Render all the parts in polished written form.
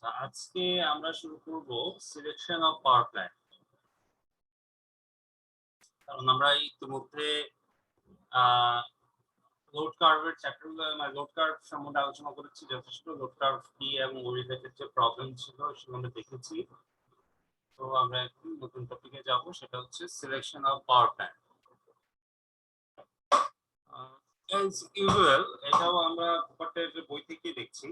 আজকে আমরা শুরু করব সিলেকশন অফ পাওয়ার প্ল্যান্ট। কারণ আমরা ইতিমধ্যে লোড কার্ভের চ্যাপ্টারগুলো লোড কার্ভ সম্বন্ধে আলোচনা করেছি, যথেষ্ট লোড কার্ভ কি এবং ওই রিলেটেড যে প্রবলেম ছিল সেগুলো আমরা দেখেছি। তো আমরা এখন নতুন টপিকে যাব, সেটা হচ্ছে selection of power plant. As usual এটাও আমরা ভূপাটের বই থেকে দেখছি।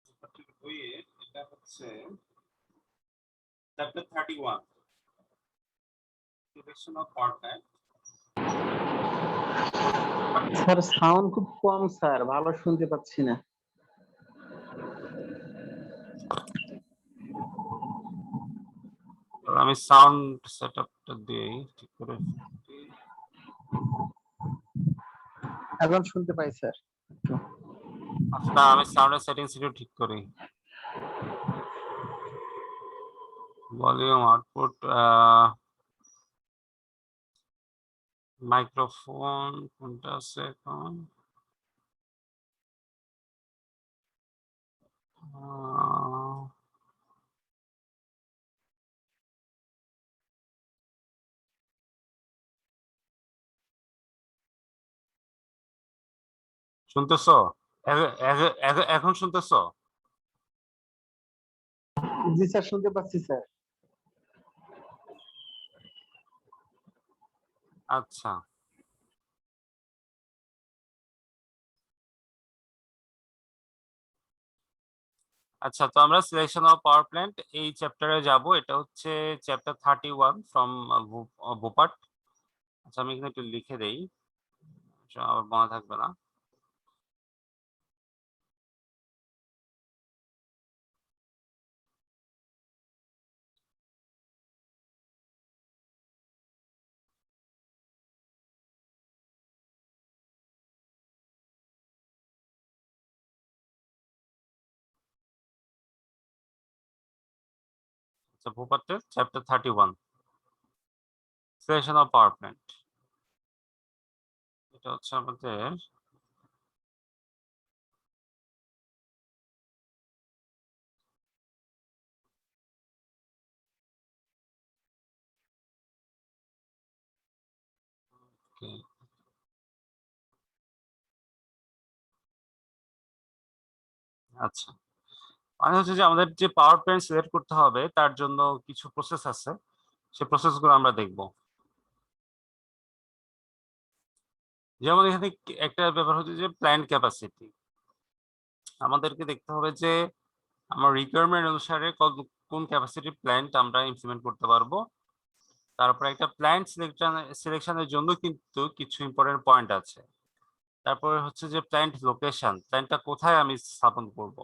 ভূপাটের বইয়ে এটা হচ্ছে chapter 31 selection of power plant. Sir sound খুব কম স্যার, ভালো শুনতে পাচ্ছি না। আমি সাউন্ড সেটআপটা দিই ঠিক করে। এখন শুনতে পাই স্যার। আচ্ছা, আমি সাউন্ডের সেটিংস একটু ঠিক করি। ভলিউম, আউটপুট, মাইক্রোফোন কোনটা আছে এখন? শুনতেছো? এখন শুনতেছো? জি স্যার, শুনতে পাচ্ছি স্যার। আচ্ছা, আচ্ছা, তো আমরা সিলেকশন অফ পাওয়ার প্ল্যান্ট এই চ্যাপ্টারে যাব। এটা হচ্ছে চ্যাপ্টার 31 ফ্রম ভোপাট। আচ্ছা, আমি এখানে একটু লিখে দেই, আবার মনে থাকবে না। আচ্ছা, ভোপাটের chapter 31 selection of power plant. এটা হচ্ছে আমাদের আচ্ছা, মানে হচ্ছে যে আমাদের যে পাওয়ার প্ল্যান্ট সিলেক্ট করতে হবে তার জন্য কিছু প্রসেস আছে, সেই প্রসেসগুলো আমরা দেখব। যেমন এখানে একটা ব্যাপার হচ্ছে যে প্ল্যান্ট ক্যাপাসিটি। আমাদেরকে দেখতে হবে যে আমার রিকোয়ারমেন্ট অনুসারে কোন ক্যাপাসিটি প্ল্যান্ট আমরা ইমপ্লিমেন্ট করতে পারবো। তারপরে একটা প্ল্যান্ট সিলেকশনের জন্য কিন্তু কিছু ইম্পর্টেন্ট পয়েন্ট আছে। তারপরে হচ্ছে যে প্ল্যান্ট লোকেশন, প্ল্যান্টটা কোথায় আমি স্থাপন করব,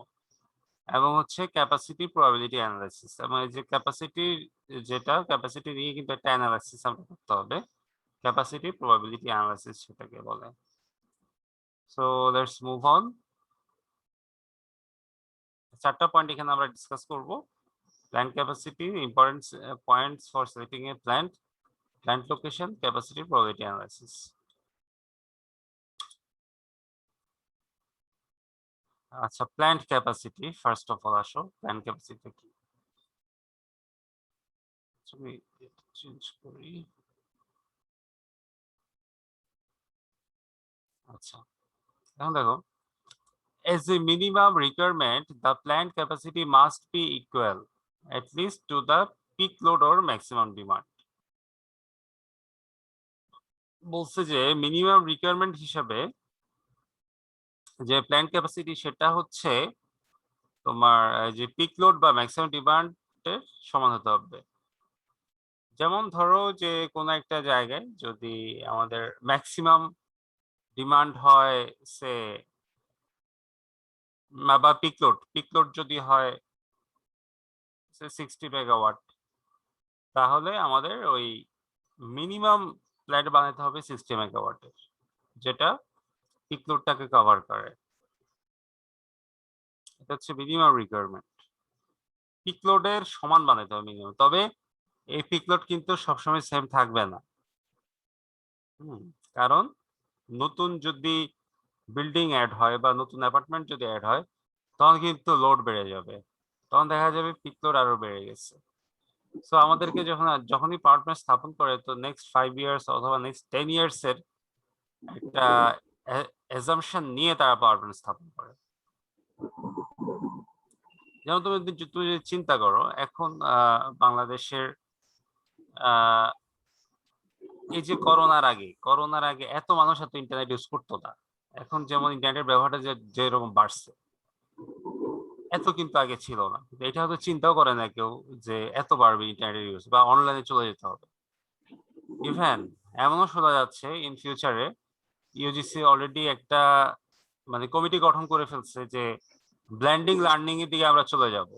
এবং হচ্ছে ক্যাপাসিটি প্রবাবিলিটি অ্যানালাইসিস। এবং এই যে ক্যাপাসিটি নিয়ে কিন্তু একটা অ্যানালাইসিস আমরা করতে হবে। ক্যাপাসিটি প্রবাবিলিটি অ্যানালাইসিস সেটাকে বলে। So let's move on. চারটা পয়েন্ট এখানে আমরা ডিসকাস করব। Plant capacity, important points for selecting a plant, plant location, capacity probability analysis. আচ্ছা, plant capacity first of all আসো, প্ল্যান্ট ক্যাপাসিটি কি? আমি চেঞ্জ করি। আচ্ছা, এখন দেখো, as a minimum requirement the plant capacity must be equal at least to the peak load or maximum demand। বলছে যে মিনিমাম রিকোয়ারমেন্ট হিসাবে যে প্ল্যান্ট ক্যাপাসিটি সেটা হচ্ছে তোমার যে পিক লোড বা ম্যাক্সিমাম ডিমান্ডের সমান হতে হবে। যেমন ধরো যে কোনো একটা জায়গায় যদি আমাদের ম্যাক্সিমাম ডিমান্ড হয় সে বা পিক লোড যদি হয় 60 মেগাওয়াট, তাহলে আমাদের ওই মিনিমাম প্ল্যান্ট বানাতে হবে 60 মেগাওয়াটের, যেটা পিক লোডটাকে কভার করে। এটা হচ্ছে মিনিমাম রিকোয়ারমেন্ট। পিক লোডের সমান বানাতে হবে মিনিমাম, তবে এই পিক লোড কিন্তু সবসময় সেম থাকবে না। কারণ নতুন যদি বিল্ডিং অ্যাড হয় বা নতুন অ্যাপার্টমেন্ট যদি অ্যাড হয়, তখন কিন্তু লোড বেড়ে যাবে, তখন দেখা যাবে পিক লোড আরো বেড়ে গেছে। সো আমাদেরকে যখনই পাওয়ার প্ল্যান্ট স্থাপন করে, তো নেক্সট 5 ইয়ার্স অথবা নেক্সট 10 ইয়ার্স এর একটা অ্যাজাম্পশন নিয়ে তারা পাওয়ার প্ল্যান্ট স্থাপন করে। যেমন তুমি তুমি যদি চিন্তা করো, এখন বাংলাদেশের এই যে করোনার আগে এত মানুষ এত ইন্টারনেট ইউজ করতো না। এখন যেমন ইন্টারনেটের ব্যবহারটা যেরকম বাড়ছে, এত কিন্তু আগে ছিল না। এটা হয়তো চিন্তাও করে না কেউ যে এত বাড়বে ইন্টারনেটের ইউজ বা অনলাইনে চলে যেতে হবে। ইভেন এমনও শোনা যাচ্ছে ইন ফিউচারে ইউজিসি অলরেডি একটা মানে কমিটি গঠন করে ফেলছে যে ব্লেন্ডিং লার্নিং এর দিকে আমরা চলে যাব।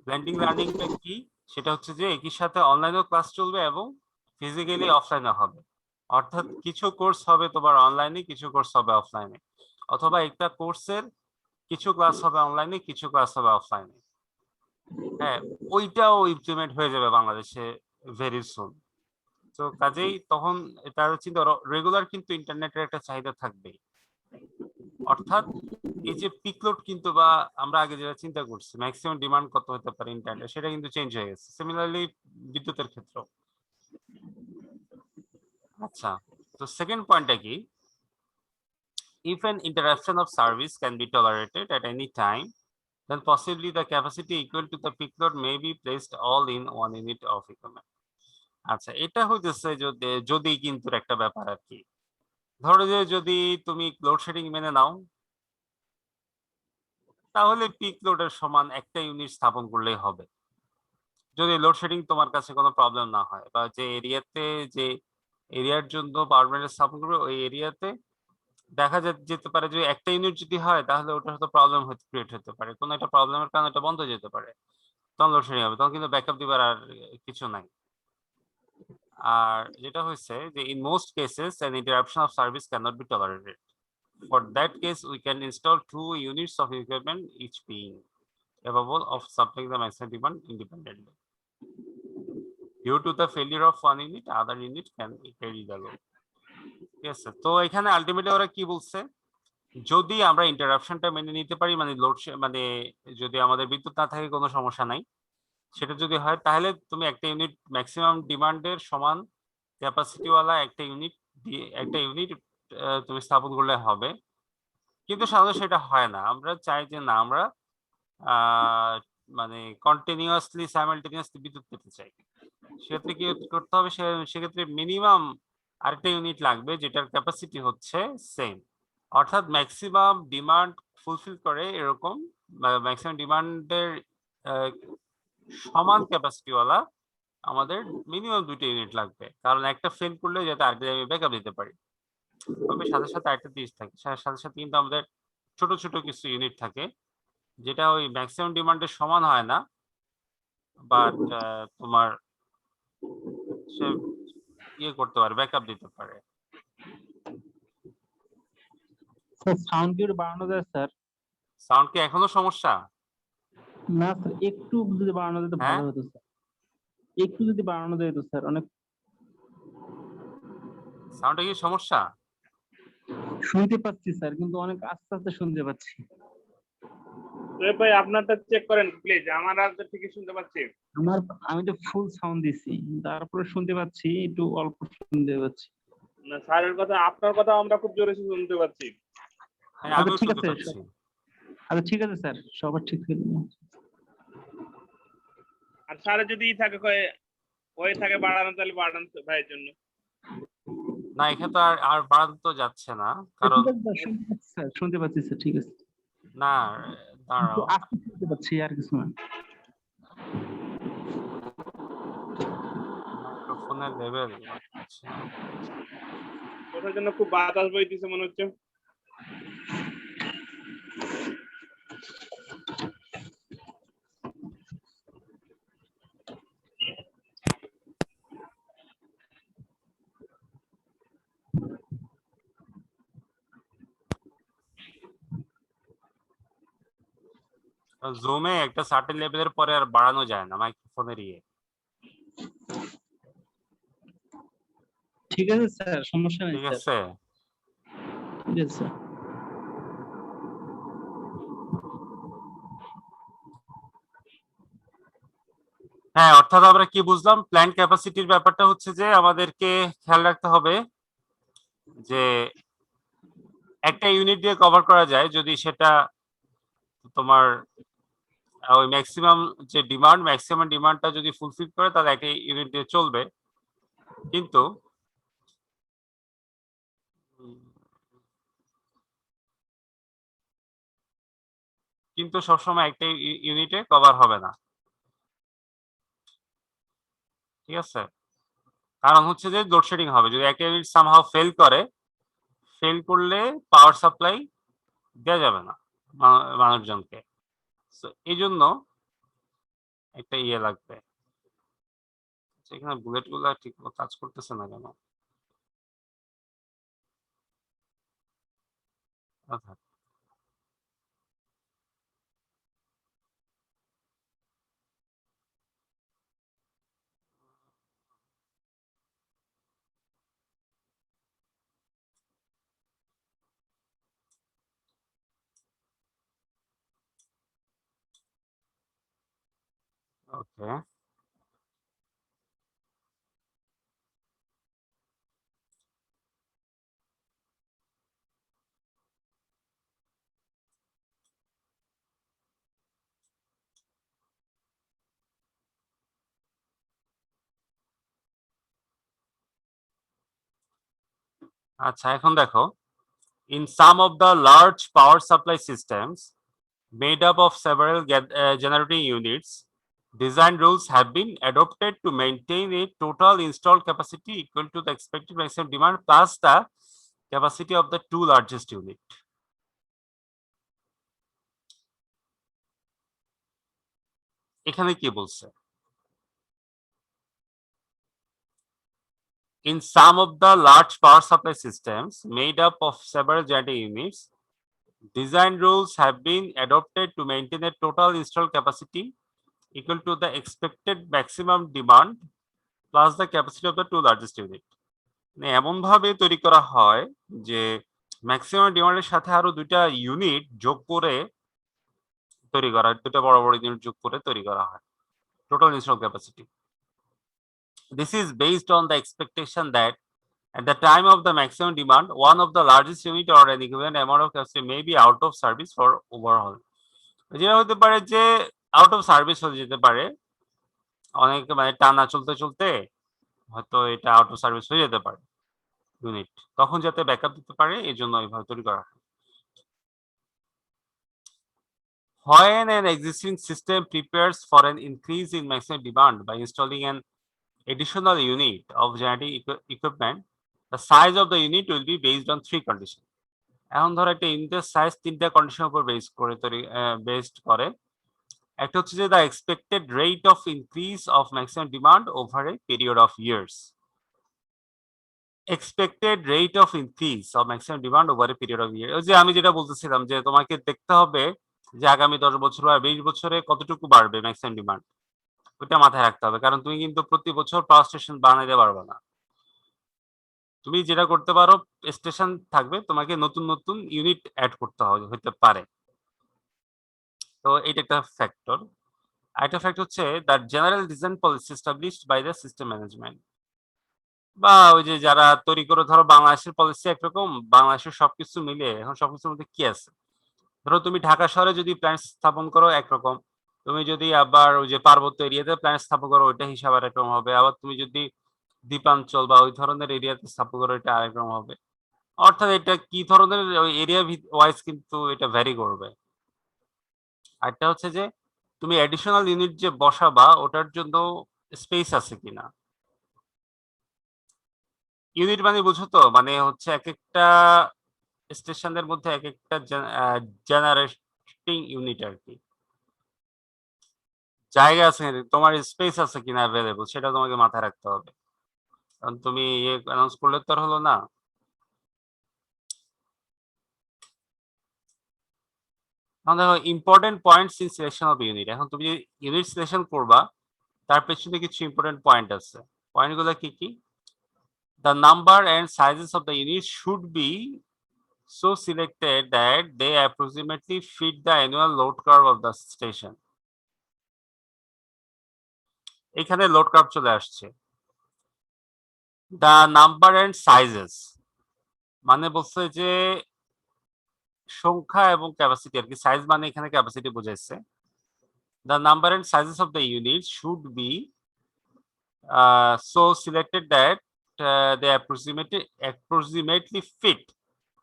ব্লেন্ডিং লার্নিংটা কি? সেটা হচ্ছে যে একই সাথে অনলাইনেও ক্লাস চলবে এবং ফিজিক্যালি অফলাইনে হবে। অর্থাৎ কিছু কোর্স হবে তোমার অনলাইনে, কিছু কোর্স হবে অফলাইনে, অথবা একটা কোর্সের কিছু ক্লাস হবে অনলাইনে, কিছু ক্লাস হবে অফলাইনে। হ্যাঁ, ওইটাও ইমপ্লিমেন্ট হয়ে যাবে বাংলাদেশে ভেরি সুন। তো কাজেই তখন তার চিন্তা রেগুলার কিন্তু ইন্টারনেটের একটা চাহিদা থাকবেই। অর্থাৎ এই যে পিক লোড কিন্তু, বা আমরা আগে যেটা চিন্তা করছি ম্যাক্সিমাম ডিমান্ড কত হতে পারে ইন্টারনেট, সেটা কিন্তু চেঞ্জ হয়ে গেছে। সিমিলারলি বিদ্যুতের ক্ষেত্রেও। আচ্ছা, তো সেকেন্ড পয়েন্টটা কি? If an interruption of service can be tolerated at any time, then possibly the capacity equal to the peak load may be placed all in one unit of equipment. আচ্ছা, এটা হইতেছে যদি কিন্তু একটা ব্যাপার আর কি। ধরো যে যদি তুমি লোডশেডিং মেনে নাও, তাহলে পিক লোডের সমান একটা ইউনিট স্থাপন করলেই হবে। যদি লোডশেডিং তোমার কাছে কোনো প্রবলেম না হয়, বা যে এরিয়াতে যে এরিয়ার জন্য পাওয়ার প্ল্যান্ট স্থাপন করবে ওই এরিয়াতে দেখা যেতে পারে যে একটা ইউনিট যদি হয় তাহলে ওটা হয়তো প্রবলেম ক্রিয়েট হতে পারে, কোনো একটা প্রবলেমের কারণে এটা বন্ধ হয়ে যেতে পারে, তখন লোডশেডিং হবে, তখন কিন্তু ব্যাকআপ দিবার আর কিছু নাই। আর যেটা হয়েছে যে in most cases an interruption of service cannot be tolerated. For that case we can install 2 units of equipment each being capable of supplying the maximum demand independently. Due to the failure of one unit, other unit can carry the load. ঠিক আছে, তো এখানে ultimately ওরা কি বলছে, যদি আমরা ইন্টারাপশনটা মেনে নিতে পারি, মানে মানে যদি আমাদের বিদ্যুৎ না থাকে কোনো সমস্যা নাই, সেটা যদি হয় তাহলে তুমি একটা ইউনিট ম্যাক্সিমাম ডিমান্ডের সমান ক্যাপাসিটিওয়ালা একটা ইউনিট তুমি স্থাপন করলে হবে। কিন্তু সাধারণত সেটা হয় না। আমরা চাই যে না, আমরা মানে কন্টিনিউয়াসলি সাইমালটেনিয়াসলি বিদ্যুৎ পেতে চাই। সেক্ষেত্রে কি করতে হবে, সেক্ষেত্রে মিনিমাম আরেকটা ইউনিট লাগবে যেটার ক্যাপাসিটি হচ্ছে সেম, অর্থাৎ ম্যাক্সিমাম ডিমান্ড ফুলফিল করে এরকম, ম্যাক্সিমাম ডিমান্ডের সমান ক্যাপাসিটিওয়ালা আমাদের মিনিমাম 2টা ইউনিট লাগবে। কারণ একটা ফেল করলে যাতে আরেকটা আমি ব্যাকআপ দিতে পারি। তবে সাথে সাথে আরেকটা জিনিস থাকে, সাথে সাথে কিন্তু আমাদের ছোট ছোট কিছু ইউনিট থাকে যেটা ওই ম্যাক্সিমাম ডিমান্ডের সমান হয় না, বাট তোমার সে ইয়ে করতে পারে, ব্যাকআপ দিতে পারে। স্যার সাউন্ড কি একটু বাড়ানো যায় স্যার? সাউন্ড কি এখনো সমস্যা? না স্যার, একটু যদি বাড়ানো যেত হ্যাঁ, ভালো হতো স্যার। একটু যদি বাড়ানো যেত স্যার, অনেক সাউন্ডে কি সমস্যা? শুনতে পাচ্ছি স্যার, কিন্তু অনেক আস্তে আস্তে শুনতে পাচ্ছি। ভাই আপনারটা চেক করেন প্লিজ, আমার আর তো ঠিকই শুনতে পাচ্ছি। আমি তো ফুল সাউন্ড দিছি, তারপরে শুনতে পাচ্ছি একটু অল্প শুনতে পাচ্ছি। না স্যারের কথা, আপনার কথা আমরা খুব জোরে শুনতে পাচ্ছি। হ্যাঁ, আচ্ছা আমিও ঠিক শুনতে আছে, পাচ্ছি। আচ্ছা ঠিক আছে স্যার, সবার ঠিক হয়ে যাবে। আর স্যারের যদি থাকে হয়ে থাকে বাড়ানো, তাহলে বাড়ান ভাইয়ের জন্য। না, এখানে তো আর বাড়ানো তো যাচ্ছে না, কারণ ঠিক আছে স্যার, শুনতে পাচ্ছি স্যার, শুনতে পাচ্ছি স্যার, ঠিক আছে। না, একটু দাঁড়াও, আস্তে শুনতে পাচ্ছি, আর কিছু না। মাইক্রোফোনের লেভেল। আচ্ছা, ওটার জন্য খুব বাতাস বইতেছে মনে হচ্ছে। জুমে একটা সার্টেন লেভেলের পরে আর বাড়ানো যায় না মাইক্রোফোনের ইয়ে। ঠিক আছে স্যার, সমস্যা নেই ঠিক স্যার, আছে, ঠিক আছে স্যার। হ্যাঁ, অর্থাৎ আমরা কি বুঝলাম, প্ল্যান্ট ক্যাপাসিটির ব্যাপারটা হচ্ছে যে আমাদেরকে খেয়াল রাখতে হবে যে একটা ইউনিট দিয়ে কভার করা যায় যদি সেটা তোমার ওই ম্যাক্সিমাম যে ম্যাক্সিমাম ডিমান্ডটা যদি ফুলফিল করে তাহলে একটা ইউনিট দিয়ে চলবে। কিন্তু সবসময় একটা ইউনিটে কভার হবে না, ঠিক আছে? কারণ হচ্ছে যে লোডশেডিং হবে যদি একটা ইউনিট সামহাও ফেল করলে পাওয়ার সাপ্লাই দেওয়া যাবে না মানুষজনকে। এই জন্য একটা ইয়ে লাগবে। এখানে বুলেট গুলা ঠিক মতো কাজ করতেছে না কেন? আচ্ছা, ওকে। আচ্ছা, এখন দেখো, in some of the large power supply systems made up of several generating units, design rules have been adopted to maintain a total installed capacity equal to the expected maximum demand plus the capacity of the two largest unit. এখানে কি বলছে? In some of the large power supply systems made up of several generating units, design rules have been adopted to maintain a total installed capacity equal to the expected maximum demand plus the capacity of the two largest unit. এমন ভাবে তৈরি করা হয় যে maximum ডিমান্ডের সাথে আরো দুইটা unit যোগ করে তৈরি করা হয়, দুটো বড় বড় ইউনিট যোগ করে তৈরি করা হয় total install capacity. This is based on the expectation that at the time of the maximum demand, one of the largest unit or an equivalent amount of capacity may be out of service for overhaul. যেটা হতে পারে যে out of service হয়ে যেতে পারে, অনেক মানে টানা চলতে চলতে হয়তো এটা আউট অফ সার্ভিস হয়ে যেতে পারে ইউনিট, তখন যাতে ব্যাকআপ দিতে পারে এই জন্য এইভাবে তৈরি করা হয়। When an existing system prepares for an increase in maximum demand by installing an additional unit of generating equipment, the size of the unit will be based on three conditions. এখন ধরো একটা ইউনিটের সাইজ তিনটা কন্ডিশনের উপর based করে। একটা হচ্ছে যে the expected rate of increase of maximum demand over a period of years. Expected rate of increase of maximum demand over a period of year, ওই যে আমি যেটা বলতেছিলাম যে তোমাকে দেখতে হবে যে আগামী 10 বছর বা 20 বছরে কতটুকু বাড়বে ম্যাক্সিমাম ডিমান্ড, ওইটা মাথায় রাখতে হবে। কারণ তুমি কিন্তু প্রতি বছর পাওয়ার স্টেশন বানাইতে পারবে না। তুমি যেটা করতে পারো, স্টেশন থাকবে, তোমাকে নতুন নতুন ইউনিট অ্যাড করতে হতে পারে। তো এটা একটা ফ্যাক্টর। আরেকটা ফ্যাক্টর হচ্ছে the general design policy established by the system management, বা ওই যে যারা তৈরি করে, ধরো বাংলাদেশের পলিসি একরকম, বাংলাদেশের সবকিছু মিলে এখন সবকিছুর মধ্যে কি আছে, ধরো তুমি ঢাকা শহরে যদি প্ল্যান্ট স্থাপন করো একরকম, তুমি যদি আবার ওই যে পার্বত্য এরিয়াতে প্ল্যান্ট স্থাপন করো ওইটা হিসাব আরেকরকম হবে, আবার তুমি যদি দ্বীপাঞ্চল বা ওই ধরনের এরিয়াতে স্থাপন করো এটা আরেকরকম হবে। অর্থাৎ এটা কি ধরনের এরিয়া ওয়াইজ কিন্তু এটা ভ্যারি করবে। আরেকটা হচ্ছে যে তুমি অ্যাডিশনাল ইউনিট যে বসাবা ওটার জন্য স্পেস আছে কিনা। ইউনিট মানে বুঝো তো, মানে হচ্ছে এক একটা স্টেশনের মধ্যে এক একটা জেনারেটিং ইউনিট আর কি, জায়গা আছে তোমার, স্পেস আছে কিনা অ্যাভেলেবল, সেটা তোমাকে মাথায় রাখতে হবে। কারণ তুমি ইয়ে অ্যানাউন্স করলে তো আর হলো না। এখন দেখো important points in selection of unit, এখন তুমি ইউনিট সিলেকশন করবা তার পেছনে কিছু ইম্পর্টেন্ট পয়েন্ট আছে। পয়েন্টগুলো কি কি? The number and sizes of the units should be so selected that they approximately fit the annual load curve of the station. এখানে লোড কার্ভ চলে আসছে। দ্য নাম্বার এন্ড সাইজেস মানে বলছে যে সংখ্যা এবং ক্যাপাসিটি আর কি, সাইজ মানে এখানে ক্যাপাসিটি বোঝাইছে। The number and sizes of the unit should be so selected that they approximately fit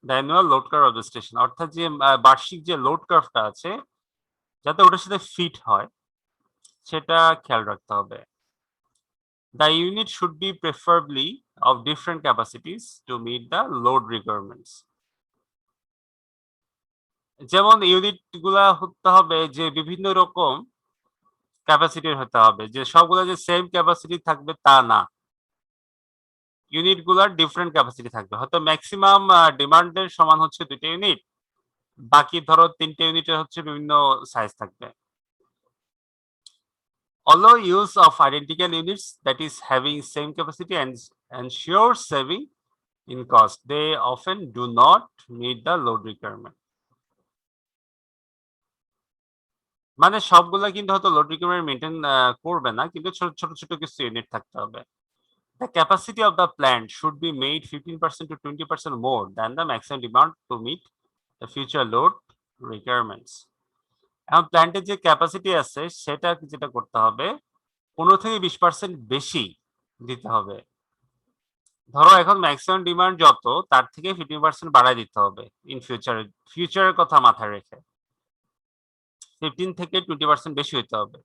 the annual load curve of the station, অর্থাৎ যে বার্ষিক যে লোড কার্ভটা আছে যাতে ওটার সাথে ফিট হয় সেটা খেয়াল রাখতে হবে। The unit should be preferably of different capacities to meet the load requirements. যেমন ইউনিট গুলা হতে হবে যে বিভিন্ন রকম ক্যাপাসিটির হতে হবে, যে সবগুলা যে সেম ক্যাপাসিটি থাকবে তা না, ইউনিট গুলার ডিফারেন্ট ক্যাপাসিটি থাকবে। হয়তো ম্যাক্সিমাম ডিমান্ডের সমান হচ্ছে 2টা ইউনিট, বাকি ধরো 3টে ইউনিটের হচ্ছে বিভিন্ন সাইজ থাকবে। Although use of identical units that is having same capacity and ensure saving in cost, they often do not meet the load requirement. মানে সবগুলা কিন্তু হয়তো লোড রিকোয়ারমেন্ট মেইনটেইন করবে না, কিন্তু ছোট ছোট ছোট কিছু ইউনিট থাকতে হবে। The capacity of the plant should be made 15% to 20% more than the maximum demand to meet the future load requirements. এখন প্ল্যান্টের যে ক্যাপাসিটি আছে সেটা যেটা করতে হবে 15 থেকে 20% বেশি দিতে হবে। ধরো এখন ম্যাক্সিমাম ডিমান্ড যত তার থেকে 15% বাড়ায় দিতে হবে ইন ফিউচারের কথা মাথায় রেখে 15 থেকে 20% বেশি হইতে হবে।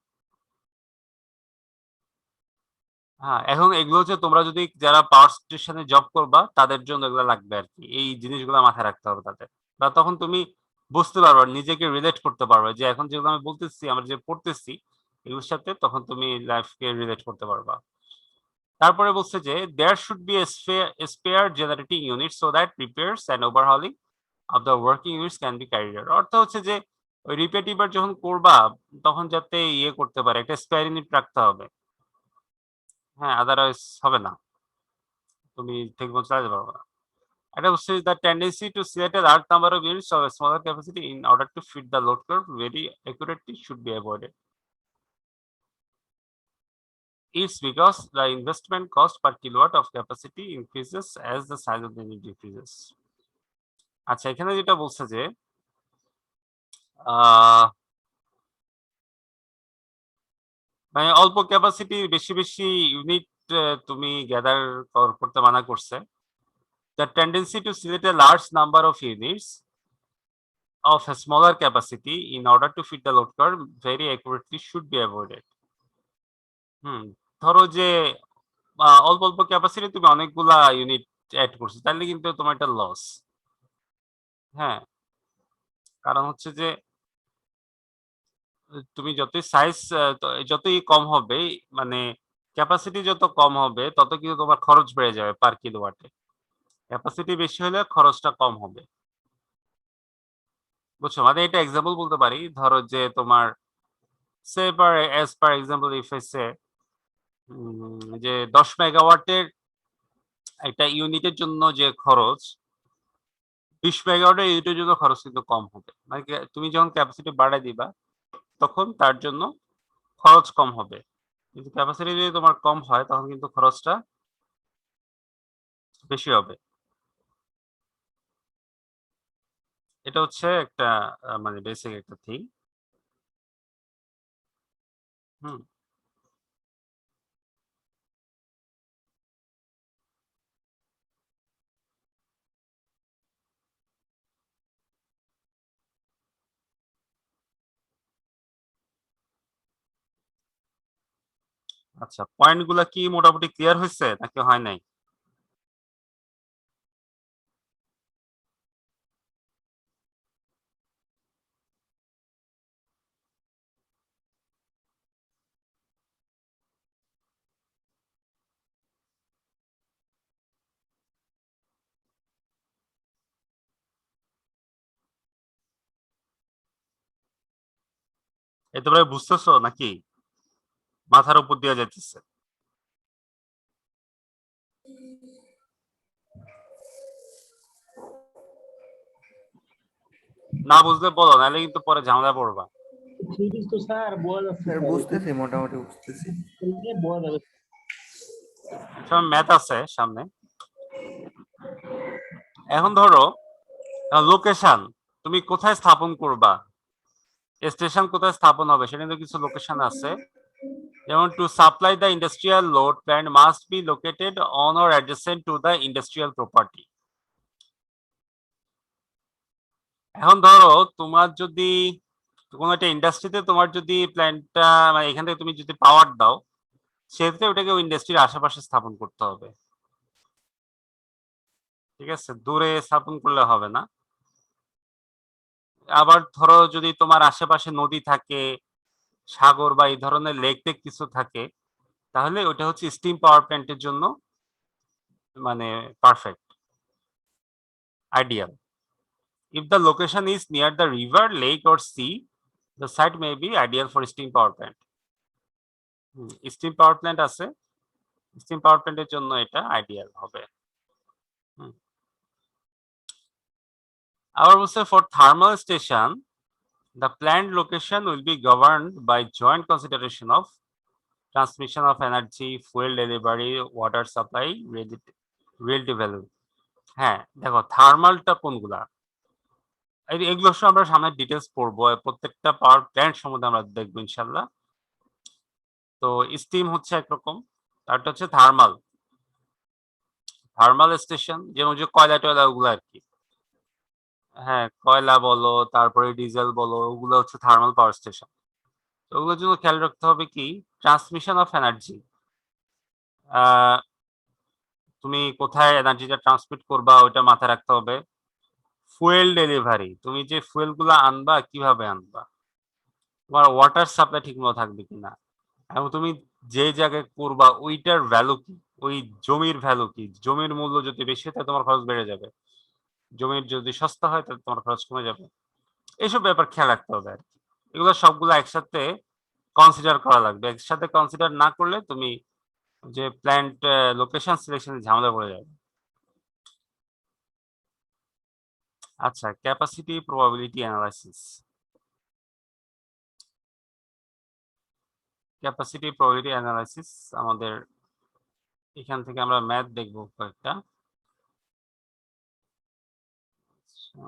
হ্যাঁ, এখন এগুলো হচ্ছে তোমরা যদি যারা পাওয়ার স্টেশনে জব করবা তাদের জন্য এগুলো লাগবে আর কি, এই জিনিসগুলো মাথায় রাখতে হবে তাদের। বা তখন তুমি বুঝতে পারবা, নিজেকে রিলেট করতে পারবা যে এখন যেগুলো আমি বলতেছি, আমরা যে পড়তেছি এগুলোর সাথে, তখন তুমি লাইফকে রিলেট করতে পারবা। তারপরে বলছে যে there should be spare generating unit so that repairs and overhauling of the working units can be carried out. অর্থ হচ্ছে যে ওই রিপেয়ার টিপার যখন করবা তখন যাতে ইয়ে করতে পারে, একটা স্পেয়ার ইউনিট রাখতে হবে। হ্যাঁ, আদারওয়াইজ হবে না, তুমি ঠিক মতো চালাতে পারবে না। এটা হচ্ছে the tendency to select a large number of units of a smaller capacity in order to fit the load curve very accurately should be avoided. It's because the investment cost per kilowatt of capacity increases as the size of the unit decreases. আচ্ছা, এখানে যেটা বলছে যে মানে অল্প capacity বেশি বেশি unit তুমি গ্যাদার করতে মানা করছে। The tendency to select a large number of units of a smaller capacity in order to fit the load curve very accurately should be avoided. ধরো যে অল্প অল্প ক্যাপাসিটি তুমি অনেকগুলা ইউনিট অ্যাড করছো, তাহলে কিন্তু তোমার একটা লস। হ্যাঁ, কারণ হচ্ছে যে তুমি যতই সাইজ যতই কম হবে, মানে ক্যাপাসিটি যত কম হবে তত কিন্তু তোমার খরচ বেড়ে যাবে পার কিলোওয়াটে। ক্যাপাসিটি বেশি হলে খরচটা কম হবে, বুঝছো? মানে এটা এক্সাম্পল বলতে পারি, ধরো যে তোমার সে পার এক্সাম্পল ইফ আই সে যে 10 মেগাওয়াটের একটা ইউনিটের জন্য যে খরচ 20 মেগাওয়াটের ইউনিটের জন্য খরচ কিন্তু কম হবে। মানে তুমি যখন ক্যাপাসিটি বাড়ায় দিবা তখন তার জন্য খরচ কম হবে, কিন্তু ক্যাপাসিটি যদি তোমার কম হয় তখন কিন্তু খরচটা বেশি হবে। এটা হচ্ছে একটা মানে বেসিক একটা থিং। হুম, আচ্ছা, পয়েন্ট গুলা কি মোটামুটি ক্লিয়ার হয়েছে নাকি হয় নাই? তোমরা বুঝতেছো নাকি মাথার উপর দিয়ে যাইতেছে? না বুঝলে বলো, নাহলে কিন্তু পরে ঝামেলা পড়বা। সিরিজ তো স্যার বোঝা যাচ্ছে স্যার স্যার, বুঝতেছি, মোটামুটি বুঝতেছি। এগুলো বোঝা যাবে। সব ম্যাথ আছে সামনে। এখন ধরো লোকেশন, তুমি কোথায় স্থাপন করবা, স্টেশন কোথায় স্থাপন হবে সেটা কিন্তু কিছু লোকেশন আছে। যেমন to supply the industrial load plant must be located on or adjacent to the industrial property. এখন ধরো তোমার যদি কোনো একটা ইন্ডাস্ট্রিতে তোমার যদি প্ল্যান্টটা মানে এখান থেকে তুমি যদি পাওয়ার দাও, সেক্ষেত্রে ওটাকে ওই ইন্ডাস্ট্রির আশেপাশে স্থাপন করতে হবে। ঠিক আছে, দূরে স্থাপন করলে হবে না। আবার ধরো যদি তোমার আশেপাশে নদী থাকে, সাগর বা এই ধরনের লেক টেক কিছু থাকে, তাহলে ওটা হচ্ছে স্টিম পাওয়ার প্ল্যান্টের জন্য মানে perfect, ideal. If the location is near the river, lake or sea, the site may be ideal for steam power plant. Steam power plant আছে, স্টিম পাওয়ার প্ল্যান্টের জন্য এটা আইডিয়াল হবে। আবার বলছে for thermal station the planned location will be governed by joint consideration of transmission of energy, fuel delivery, water supply, realty value. হ্যাঁ দেখো থার্মালটা কোনগুলা, এগুলো সব আমরা সামনে ডিটেলস পড়বো, প্রত্যেকটা পাওয়ার প্ল্যান্ট সম্বন্ধে আমরা দেখবো ইনশাল্লাহ। তো স্টিম হচ্ছে একরকম, তারটা হচ্ছে থার্মাল। থার্মাল স্টেশন যেমন যে কয়লা টয়লা ওগুলো আর কি, হ্যাঁ কয়লা বলো তারপরে ডিজেল বলো, ওগুলো হচ্ছে থার্মাল পাওয়ার স্টেশন। তো ওগুলোর জন্য খেয়াল রাখতে হবে কি ট্রান্সমিশন অফ এনার্জি, তুমি কোথায় এনার্জিটা ট্রান্সমিট করবা ওইটা মাথায় রাখতে হবে। ফুয়েল ডেলিভারি, তুমি যে ফুয়েল গুলো আনবা কিভাবে আনবা, তোমার ওয়াটার সাপ্লাই ঠিক মতো থাকবে কিনা, এবং তুমি যে জায়গায় করবা ওইটার ভ্যালু কি, ওই জমির ভ্যালু কি, জমির মূল্য যদি বেশি হয় তাহলে তোমার খরচ বেড়ে যাবে, জমির যদি সস্তা হয় তাহলে তোমার খরচ কমে যাবে। এইসব ব্যাপার খেয়াল রাখতে হবে আর কি। এগুলো সবগুলো একসাথে কনসিডার করা লাগবে, একসাথে কনসিডার না করলে তুমি যে প্ল্যান্ট লোকেশন সিলেকশনে ঝামেলা পড়ে যাবে। আচ্ছা, capacity probability analysis. Capacity probability analysis আমাদের এখান থেকে আমরা ম্যাথ দেখবো কয়েকটা। আচ্ছা,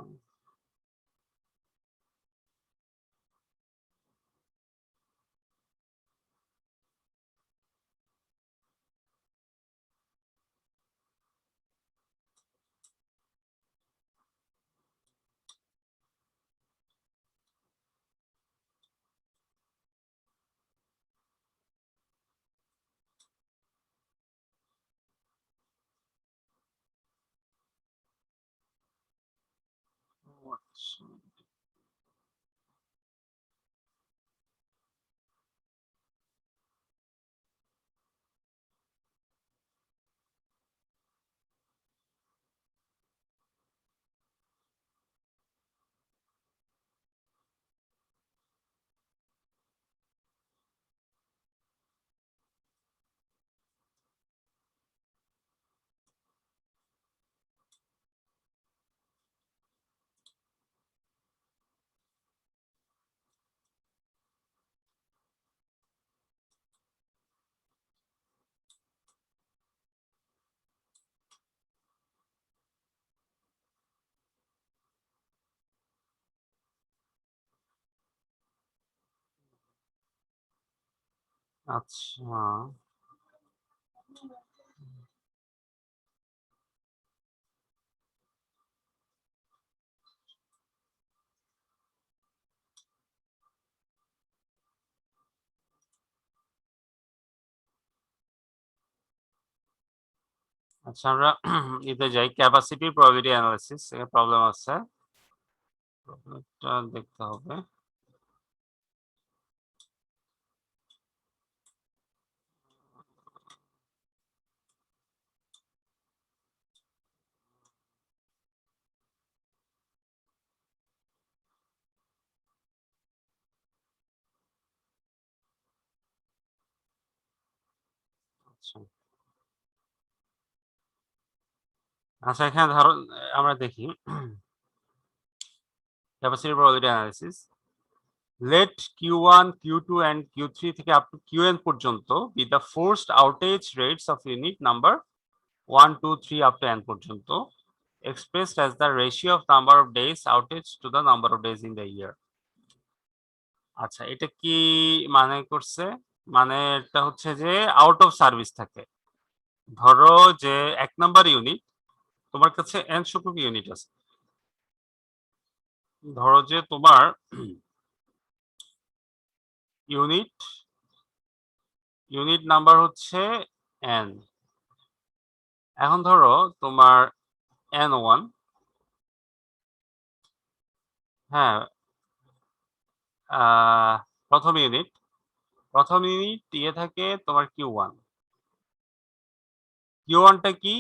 আচ্ছা। আচ্ছা, আচ্ছা আমরা এতে যাই, ক্যাপাসিটি প্রবাবিলিটি অ্যানালাইসিস। এখানে প্রবলেম আছে, প্রবলেমটা দেখতে হবে। আচ্ছা, আচ্ছা এখানে ধরো আমরা দেখি capacity probability analysis. let Q1, Q2 and Q3 থেকে up to Qn পর্যন্ত be the forced outage rates of unit number 1, 2, 3 up to n পর্যন্ত expressed as the ratio of number of days outage to the number of days in the year. আচ্ছা, এটা কি মানে করছে? মানে এটা হচ্ছে যে আউট অফ সার্ভিস থাকে। ধরো যে ১ নাম্বার ইউনিট, তোমার কাছে n সংখ্যক ইউনিট আছে। ধরো যে তোমার ইউনিট নাম্বার হচ্ছে n। এখন ধরো তোমার n1, হ্যাঁ, প্রথম ইউনিট ইয়ে থাকে তোমার Q1। Q1টা কি?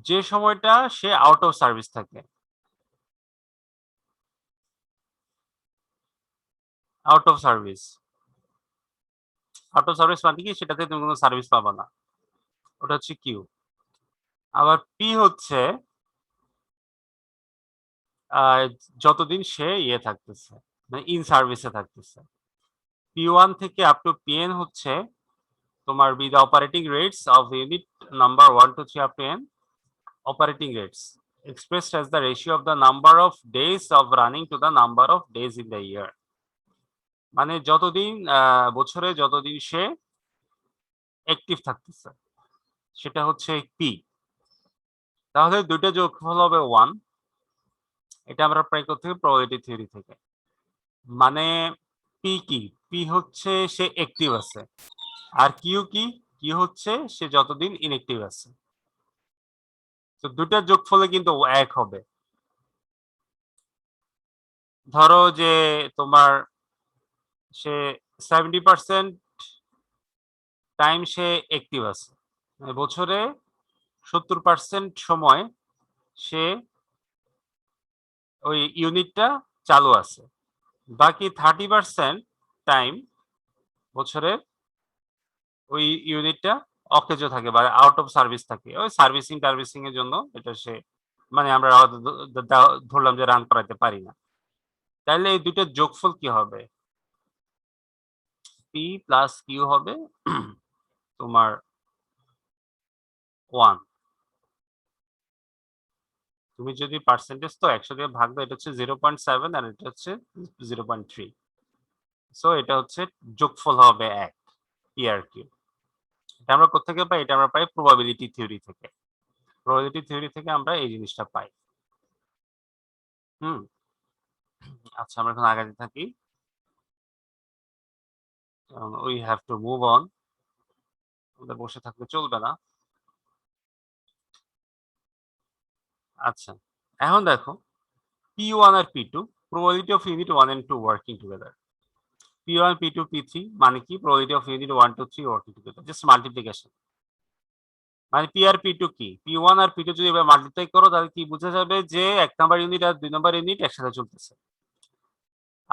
যে সময়টা সে আউট অফ সার্ভিস থাকে। আউট অফ সার্ভিস মানে কি? সেটাতে তুমি কোনো সার্ভিস পাবা না, ওটা হচ্ছে কিউ। আবার পি হচ্ছে যতদিন সে ইয়ে থাকতেছে, মানে ইন সার্ভিসে থাকতেছে। P1 থেকে আপ টু Pn হচ্ছে তোমার B the operating rates of unit number 1, 2, 3 up to n operating rates expressed as the ratio of the number of days of running to the number of days in the year. মানে যতদিন বছরে যতদিন সে active থাকতেছে সেটা হচ্ছে P. তাহলে দুইটা যোগফল হবে 1। এটা আমরা প্রায় করতে হবে প্রবাবিলিটি থিওরি থেকে। মানে পি কি? পি হচ্ছে সে অ্যাক্টিভ আছে, আর কিউ কি? কিউ হচ্ছে সে যতদিন ইনঅ্যাক্টিভ আছে। তো দুটার যোগফলে কিন্তু 1 হবে। ধরো যে তোমার সে 70% টাইম সে অ্যাক্টিভ আছে, মানে বছরে 70% সময় সে ওই ইউনিটটা চালু আছে। বাকি 30% টাইম বছরে ওই ইউনিটটা অকেজো থাকে বা আউট অফ সার্ভিস থাকে, ওই সার্ভিসিং এর জন্য এটা সে, মানে আমরা ধরলাম যে রান করাতে পারি না। তাহলে এই দুটোর যোগফল কি হবে? পি প্লাস কিউ হবে তোমার 1। তুমি যদি পার্সেন্টেজ তো 100 দিয়ে ভাগ দাও, এটা হচ্ছে 0.7 আর এটা হচ্ছে 0.3। সো এটা হচ্ছে যোগফল হবে 1, পি আর কিউ। এটা আমরা কোত্থেকে পাই? এটা আমরা পাই প্রবাবিলিটি থিওরি থেকে। প্রবাবিলিটি থিওরি থেকে আমরা এই জিনিসটা পাই। আচ্ছা, আমরা এখন আগাতে থাকি। We have to move on, আমাদের বসে থাকলে চলবে না। আচ্ছা, এখন দেখো P1 R P2 probability of unit 1 and 2 working together. P1, P2, P3 মানে কি? probability of unit 1, 2, 3 working together, just multiplication। মানে P আর P2 কি? P1 আর P2 যদি এবার মাল্টিপ্লাই করো তাহলে কি বোঝা যাবে? যে 1 নাম্বার ইউনিট আর 2 নাম্বার ইউনিট একসাথে চলতেছে।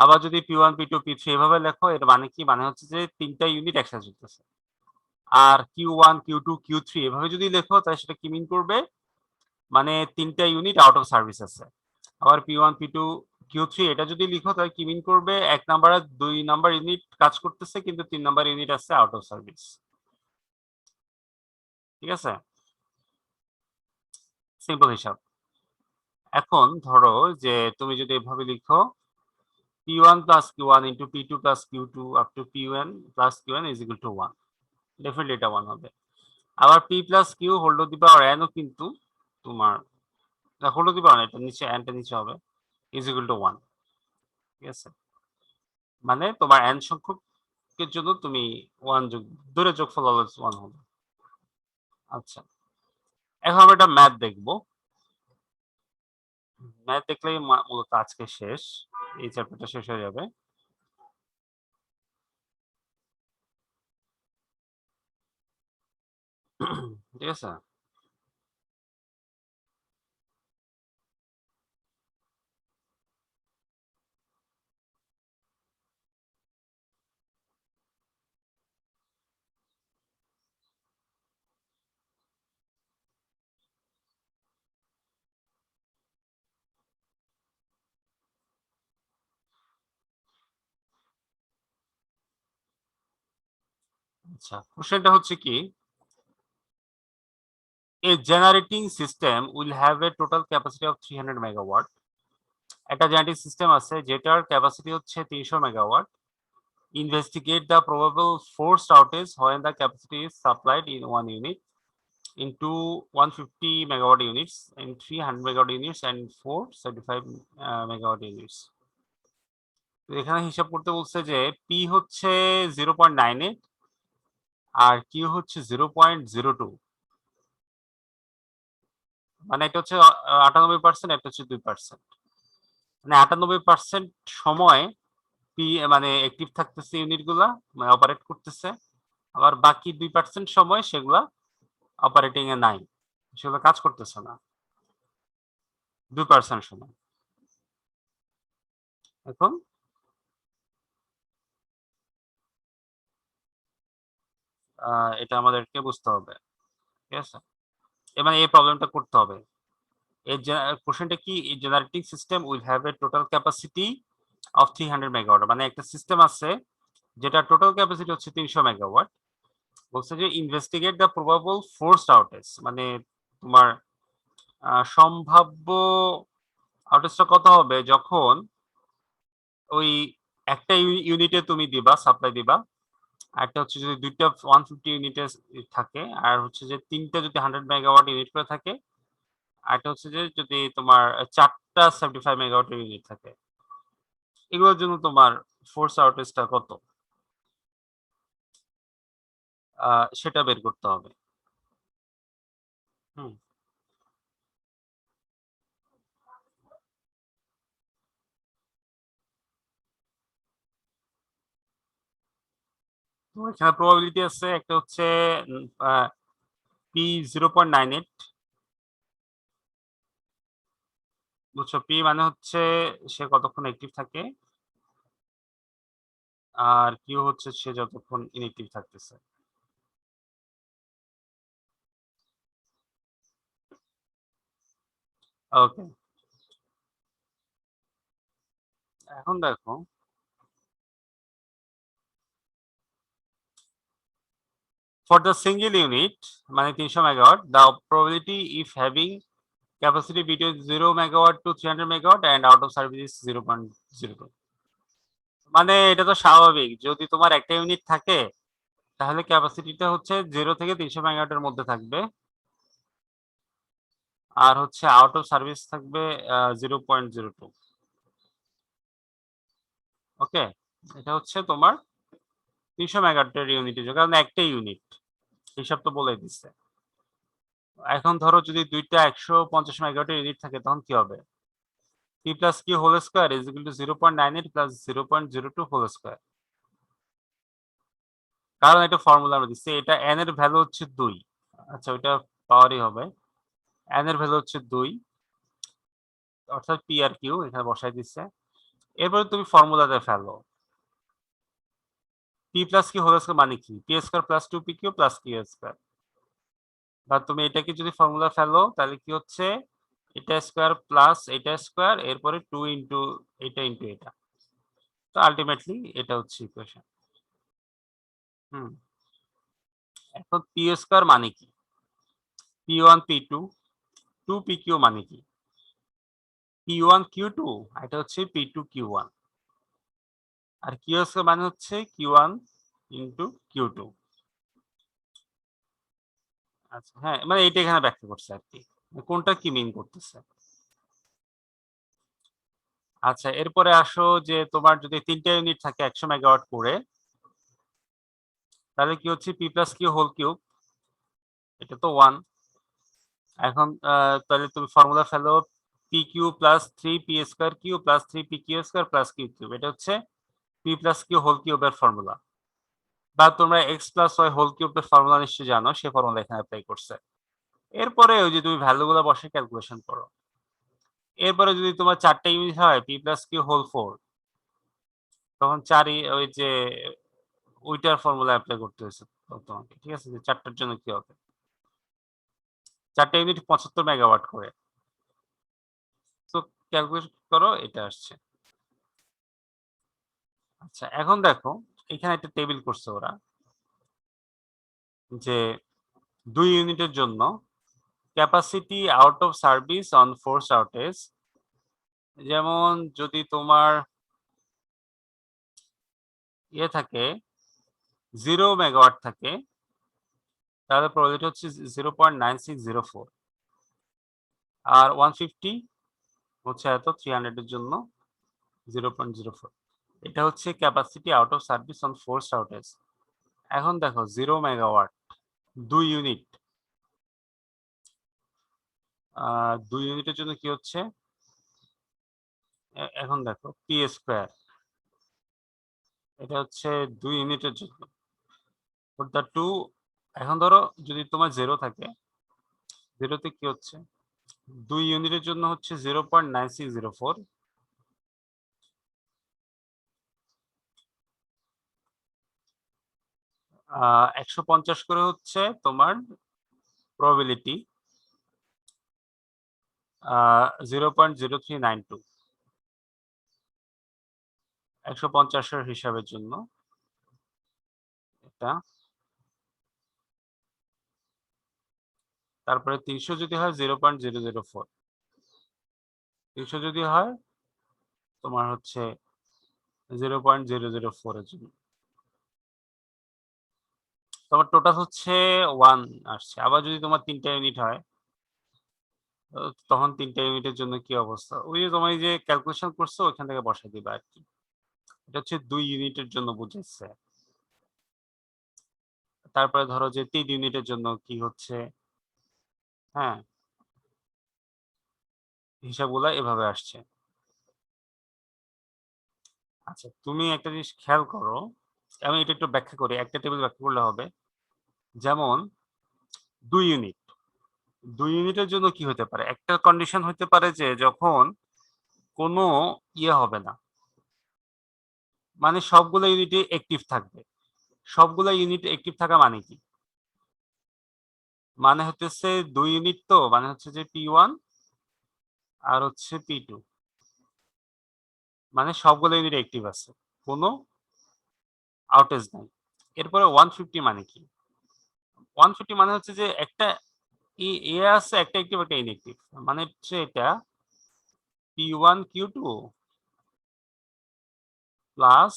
আবার যদি P1, P2, P3 এভাবে লেখো, এর মানে কি? মানে হচ্ছে যে 3টা ইউনিট একসাথে চলতেছে। আর Q1, Q2, Q3 এভাবে যদি লেখো তাহলে সেটা কি মিন করবে? মানে 3টা ইউনিট আউট অফ সার্ভিস আছে। আবার P1, P2, Q3 এটা যদি লিখো তাহলে কি মিন করবে? 1 নাম্বার আর 2 নাম্বার ইউনিট কাজ করতেছে, কিন্তু 3 নাম্বার ইউনিট আছে আউট অফ সার্ভিস। ঠিক আছে? সিম্পল হিসাব। এখন ধরো যে তুমি যদি এভাবে লিখো P1 plus Q1 into P2 plus Q2 up to P1 plus Qn is equal to 1, definitely এটা 1 হবে। আবার P plus Q whole to the power n ও কিন্তু তোমার হোল টু দি পাওয়ার, এটা নিচে nটা নিচে হবে, is equal to 1। ঠিক আছে? মানে তোমার n সংখ্যকের জন্য তুমি 1 যোগ ধরে যোগফল অলওয়েজ 1 হবে। আচ্ছা, এখন আমরা একটা ম্যাথ দেখবো। ম্যাথ দেখলেই মূলত আজকে শেষ, এই চ্যাপ্টারটা শেষ হয়ে যাবে। ঠিক আছে? আচ্ছা, কোশ্চেনটা হচ্ছে কি, a generating system will have a total capacity of 300 megawatt. একটা জেনারেটিং সিস্টেম আছে যেটার ক্যাপাসিটি হচ্ছে 300 megawatt. Investigate the probable forced outage when the capacity is supplied in one unit into 150 megawatt units and 300 megawatt units and 475 megawatt units. তো এখানে হিসাব করতে বলছে যে পি হচ্ছে 0.98 আর কিউ হচ্ছে 0.02, মানে এটা হচ্ছে 98%, এটা হচ্ছে 2%, মানে 98% সময় পি মানে অ্যাক্টিভ থাকতেছে ইউনিটগুলা, মানে অপারেট করতেছে, আবার বাকি 2% সময় সেগুলা অপারেটিং এ নাই, সেগুলো কাজ করতেছে না 2% সময়। এখন এটা আমাদেরকে বুঝতে হবে, ঠিক আছে, মানে এই প্রবলেমটা করতে হবে। এই কোশ্চেনটা কি, generating system will have a total capacity of 300 megawatt, মানে একটা সিস্টেম আছে যেটা টোটাল ক্যাপাসিটি হচ্ছে 300 মেগাওয়াট। বলছে যে investigate the probable forced outage, মানে তোমার সম্ভাব্য আউটেজটা কত হবে যখন ওই একটা ইউনিটে তুমি দিবা, সাপ্লাই দিবা, আরেকটা হচ্ছে যদি দুইটা 150 ইউনিটে থাকে, আর হচ্ছে যে তিনটা যদি 100 মেগাওয়াট ইউনিট করে থাকে, আরেকটা হচ্ছে যে যদি তোমার 4টা 75 মেগাওয়াট ইউনিট থাকে, এগুলোর জন্য তোমার ফোর্স আউটেজটা কত সেটা বের করতে হবে। হুম, তো এখানে প্রবাবিলিটি আছে, একটা হচ্ছে পি 0.98, বুঝছো, পি মানে হচ্ছে সে কতক্ষণ অ্যাক্টিভ থাকে, আর কিউ হচ্ছে সে যতক্ষণ ইনঅ্যাক্টিভ থাকতেছে। ওকে, এখন দেখো for the single unit মানে 300 megawatt, the probability if having capacity between 0 megawatt to 300 megawatt and out of service is 0.02, মানে এটা তো স্বাভাবিক, যদি তোমার একটা ইউনিট থাকে তাহলে ক্যাপাসিটিটা হচ্ছে 0 থেকে 300 মেগাওয়াটের মধ্যে থাকবে, আর হচ্ছে আউট অফ সার্ভিস থাকবে 0.02। ওকে, এটা হচ্ছে তোমার 300 মেগাওয়াটের ইউনিটের, কারণ একটাই ইউনিট, হিসাব তো বলে দিচ্ছে। এখন ধরো যদি দুইটা 150 মেগাওয়াটের ইউনিট থাকে তখন কি হবে, P plus Q whole square is equal to 0.98 plus 0.02 whole square, কারণ এটা ফর্মুলা আমরা দিচ্ছি, এটা n এর ভ্যালু হচ্ছে 2, আচ্ছা ওইটা পাওয়ারই হবে, n এর ভ্যালু হচ্ছে 2, অর্থাৎ পি আর কিউ এখানে বসাই দিচ্ছে। এরপরে তুমি ফর্মুলাতে ফেলো, p plus Q whole square মানে কি, p square plus 2 P q plus q square, বা তুমি এটাকে যদি ফর্মুলা ফেলো তাহলে কি হচ্ছে, এটা স্কয়ার প্লাস এটা স্কয়ার, এরপরে 2 ইনটু এটা ইনটু এটা, তো আলটিমেটলি এটা হচ্ছে ইকুয়েশন। হুম, এখন পি স্কয়ার মানে কি, P one P two, 2 P Q মানে কি, পি ওয়ান কিউ টু, এটা হচ্ছে পি টু কিউ ওয়ান, আর কিউ স্কয়ার মানে হচ্ছে Q one into Q two. আচ্ছা হ্যাঁ, মানে এইটা এখানে ব্যাখ্যা করছে আর কি, কোনটা কি মিন করতেছে। আচ্ছা এরপরে আসো যে তোমার যদি 3টা ইউনিট থাকে 100 মেগাওয়াট করে, তাহলে কি হচ্ছে p plus Q whole cube, এটা তো 1। এখন তাহলে তুমি ফর্মুলা ফেলো, p q plus 3 p square q plus 3 p q square plus q cube, এটা হচ্ছে পি প্লাস কিউ হোল কিউবের ফর্মুলা, বা তোমরা এক্স প্লাস ওয়াই হোল কিউবের ফর্মুলা নিশ্চয়ই জানো, সেই ফর্মুলা এখানে অ্যাপ্লাই করছে। এরপরে ওই যে তুমি ভ্যালুগুলো বসে ক্যালকুলেশন করো, এরপরে যদি তোমার 4টা ইউনিট হয় পি প্লাস কিউ হোল 4, তখন 4ই ওই যে ওইটার ফর্মুলা অ্যাপ্লাই করতে হয়েছে তোমাকে, ঠিক আছে, যে 4টার জন্য কি হবে, 4টা ইউনিট 75 মেগাওয়াট করে, তো ক্যালকুলেট করো, এটা আসছে। আচ্ছা এখন দেখো এখানে একটা টেবিল করছে ওরা, যে 2 ইউনিটের জন্য capacity out of service on force outage, যেমন যদি তোমার ইয়ে থাকে 0 মেগাওয়াট থাকে, তাহলে প্রবাবিলিটি হচ্ছে 0.9604, আর 150 হচ্ছে এত 300 এর জন্য 0.04। এটা হচ্ছে capacity out of service on force outage. এখন দেখো 0 মেগাওয়াট 2 ইউনিট, 2 ইউনিটের জন্য কি হচ্ছে, এখন দেখো পি স্কোয়ার, এটা হচ্ছে 2 ইউনিটের জন্য ফর দ্য 2। এখন ধরো যদি তোমার 0 থাকে, 0তে কি হচ্ছে, 2 ইউনিটের জন্য হচ্ছে 0.9604, 150 করে হচ্ছে তোমার প্রবাবিলিটি, 0.0392 150-এর হিসাবের জন্য এটা। তারপরে 300 যদি হয় 0.004, 300 যদি হয় তোমার হচ্ছে 0.004 এর জন্য, তোমার টোটাল হচ্ছে 1 আসছে। আবার যদি তোমার 3টা ইউনিট হয়, তখন 3টা ইউনিটের জন্য কি অবস্থা, ওই যে তোমার যে ক্যালকুলেশন করছো ওইখান থেকে বসাই দিবা আর কি। এটা হচ্ছে 2 ইউনিটের জন্য বুঝেছে। তারপরে ধরো যে 3 ইউনিটের জন্য কি হচ্ছে, হ্যাঁ, হিসাবগুলা এভাবে আসছে। আচ্ছা, তুমি একটা জিনিস খেয়াল করো, আমি এটা একটু ব্যাখ্যা করি, একটা টেবিল ব্যাখ্যা করলে হবে। যেমন 2 ইউনিট, 2 ইউনিটের জন্য কি হতে পারে, একটা কন্ডিশন হতে পারে যে যখন কোনো ইয়ে হবে না, মানে সবগুলো ইউনিটে অ্যাক্টিভ থাকবে। সবগুলো ইউনিট অ্যাক্টিভ থাকা মানে কি, মানে হচ্ছে 2 ইউনিট, তো মানে হচ্ছে যে P1 আর হচ্ছে P2, মানে সবগুলো ইউনিট অ্যাক্টিভ আছে, কোনো আউটেজ নাই। এরপরে 150 মানে কি, 150 মানে হচ্ছে যে একটা এ আছে, একটা অ্যাক্টিভ একটা ইনঅ্যাক্টিভ, মানে হচ্ছে এটা P1 Q2 plus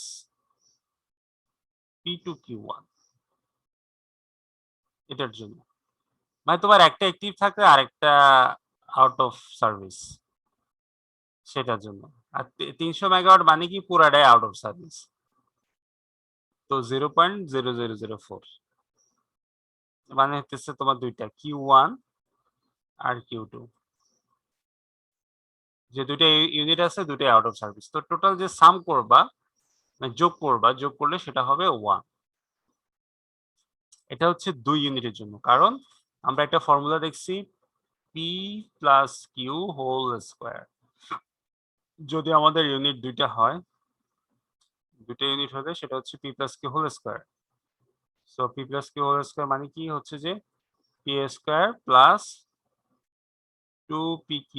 P2 Q1, এটার জন্য মানে তোমার একটা অ্যাক্টিভ থাকলে আরেকটা আউট অফ সার্ভিস, সেটার জন্য। আর 300 মেগাওয়াট মানে কি পুরাটাই আউট অফ সার্ভিস, তো 0.0004 মানে হচ্ছে তোমার দুইটা Q1 আর Q2, যে দুইটা ইউনিট আছে দুইটাই আউট অফ সার্ভিস। তো টোটাল যে সাম করবা মানে যোগ করবা, যোগ করলে সেটা হবে 1। এটা হচ্ছে 2 ইউনিটের জন্য, কারণ আমরা একটা ফর্মুলা দেখছি P plus Q whole square. যদি আমাদের ইউনিট দুইটা হয়, দুটো ইউনিট হলে সেটা হচ্ছে P plus Q whole square. So P plus Q whole square মানে কি হচ্ছে যে P square plus 2PQ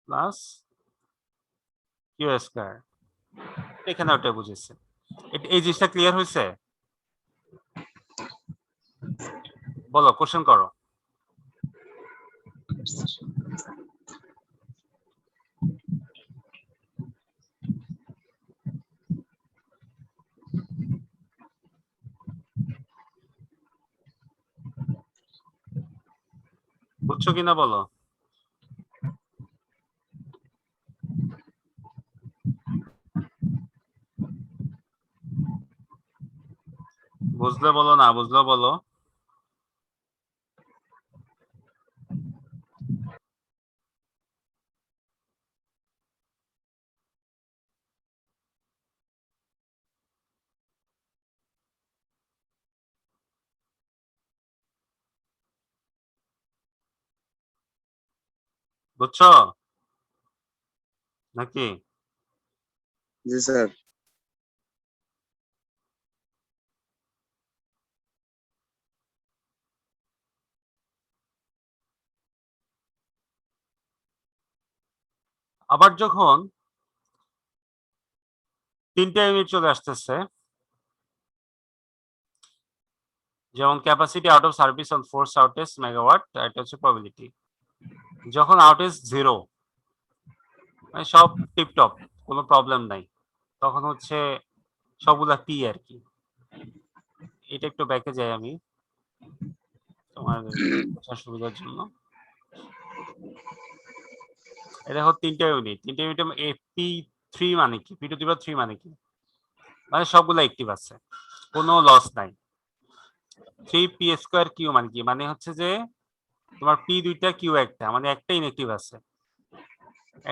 plus Q square. এখানে ওটা বুঝেছে। এই জিনিসটা ক্লিয়ার হয়েছে? বলো, কোশ্চেন করো। বুঝছো কিনা বলো। বুঝলে বলো, না বুঝলেও বলো। বুঝছো নাকি? জি স্যার। আবার যখন 3টা ইউনিট চলে আসতেছে, যেমন capacity out of service on force outage megawatt, এটা হচ্ছে প্রবাবিলিটি। যখন আউটেজ 0 মানে সব টিপটপ, কোনো প্রবলেম নাই, তখন হচ্ছে সবগুলা পি আর কি। এটা একটু ব্যাকে যাই আমি তোমার বোঝার সুবিধার জন্য। এটা দেখো তিনটা ইউনিট পি 3 মানে কি, পি টু দি পাওয়ার 3 মানে কি, মানে সবগুলা অ্যাক্টিভ আছে, কোনো লস নাই। 3 পি স্কয়ার কিউ মানে কি, মানে হচ্ছে যে তোমার পি দুইটা কিউ একটা, মানে একটা ইনঅ্যাক্টিভ আছে,